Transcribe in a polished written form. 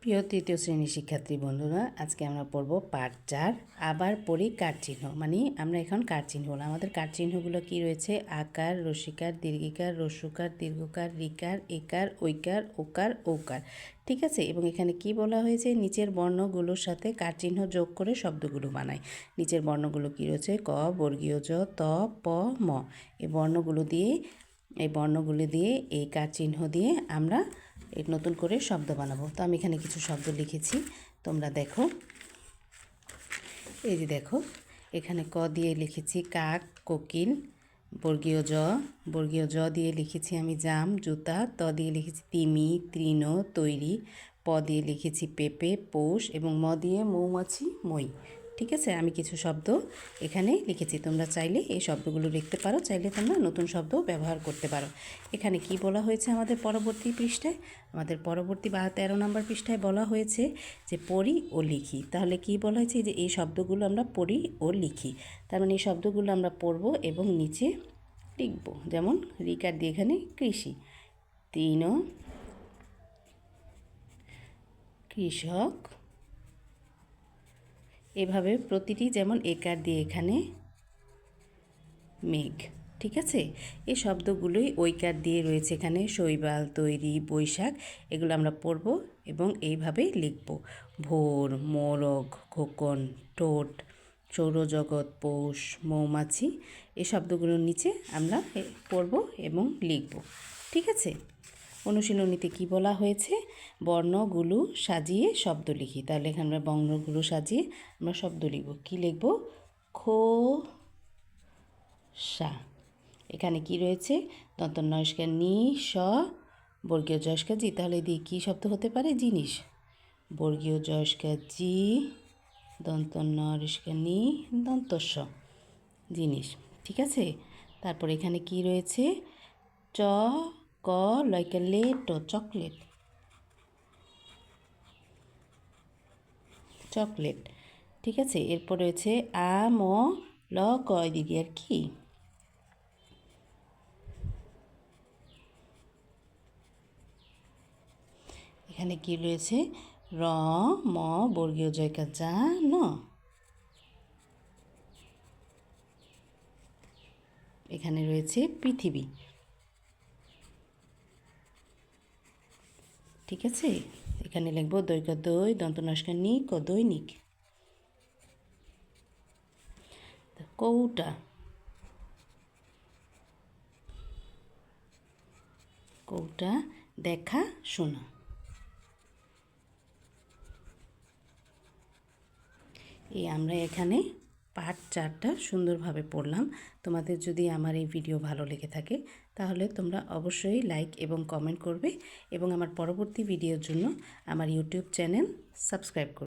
প্রিয় তৃতীয় শ্রেণীর শিক্ষার্থী বন্ধুরা, আজকে আমরা পড়ব পাঠ 4। আবার পড়ি কার চিহ্ন। মানে আমরা এখন কার চিহ্ন বললাম। আমাদের কার চিহ্নগুলো কি রয়েছে? আকার, রসিকার, দীর্ঘিকার, রস্যকার, দীর্ঘকার, রিকার, একার, ঐকার, ওকার, ঔকার। ঠিক আছে। এবং এখানে কি বলা হয়েছে? নিচের বর্ণগুলোর সাথে কার চিহ্ন যোগ করে শব্দগুলো বানায়। নিচের বর্ণগুলো কি রয়েছে? ক, বর্গীয় জ, ত, প, ম। এই বর্ণগুলো দিয়ে এই কার চিহ্ন দিয়ে আমরা নতুন করে শব্দ বানাবো। তো আমি এখানে কিছু শব্দ লিখেছি, তোমরা দেখো। এই যে দেখো, এখানে ক দিয়ে লিখেছি কাক, কোকিল। বর্গীয় জ দিয়ে লিখেছি আমি জাম, জুতা। ত দিয়ে লিখেছি তিমি, তৃণ, তৈরি। প দিয়ে লিখেছি পেঁপে, পৌষ। এবং ম দিয়ে মৌমাছি, মই। ঠিক আছে, আমি কিছু শব্দ এখানে লিখেছি। তোমরা চাইলে এই শব্দগুলো লিখতে পারো, চাইলে তোমরা নতুন শব্দ ব্যবহার করতে পারো। এখানে কি বলা হয়েছে আমাদের পরবর্তী পৃষ্ঠায়? আমাদের পরবর্তী 13 নম্বর পৃষ্ঠায় বলা হয়েছে যে পড়ি ও লিখি। তাহলে কি বলা হয়েছে? যে এই শব্দগুলো আমরা পড়ি ও লিখি। তার মানে এই শব্দগুলো আমরা পড়ব এবং নিচে লিখব। যেমন রিকার দিয়ে এখানে কৃষি, তৃণ, কৃষক। এভাবে প্রতিটি, যেমন একার দিয়ে এখানে মেঘ। ঠিক আছে, এই শব্দগুলোই ঐকার দিয়ে রয়েছে এখানে শৈবাল, তৈরি, বৈশাখ। এগুলো আমরা পড়ব এবং এইভাবেই লিখব। ভোর, মোরগ, খোকন, ঠোঁট, সৌরজগৎ, পৌষ, মৌমাছি। এই শব্দগুলোর নিচে আমরা পড়ব এবং লিখব। ঠিক আছে। অনুশীলনীতে কি বলা হয়েছে? বর্ণগুলো সাজিয়ে শব্দ লিখি। তাহলে এখানে আমরা বর্ণগুলো সাজিয়ে আমরা শব্দ লিখব। কি লিখব? খোসা। এখানে কি রয়েছে? দন্ত নস্কার নি, স, বর্গীয় জস্কার জি। তাহলে দিয়ে কী শব্দ হতে পারে? জিনিস। বর্গীয় জস্কার জি, দন্ত নস্কার নি, দন্ত স, জিনিস। ঠিক আছে। তারপর এখানে কি রয়েছে? চ, ক, লয়কার লে, ট, চকলেট। চকলেট। ঠিক আছে। এরপর রয়েছে আ, ম, ল, ক দিদি আর কি? এখানে কি রয়েছে? র, ম, বর্গীয় জয়কার যা, ন। এখানে রয়েছে পৃথিবী। ঠিক আছে। এখানে লিখবো দৈকার দই, দন্ত নস্কার নি, ক, দৈনিক। কৌটা। কৌটা, দেখা, শোনা। এই আমরা এখানে পাঠ 4টা সুন্দরভাবে পড়লাম। তোমাদের যদি আমার এই ভিডিও ভালো লেগে থাকে তাহলে তোমরা অবশ্যই লাইক এবং কমেন্ট করবে এবং আমার পরবর্তী ভিডিওর জন্য আমার ইউটিউব চ্যানেল সাবস্ক্রাইব করবে।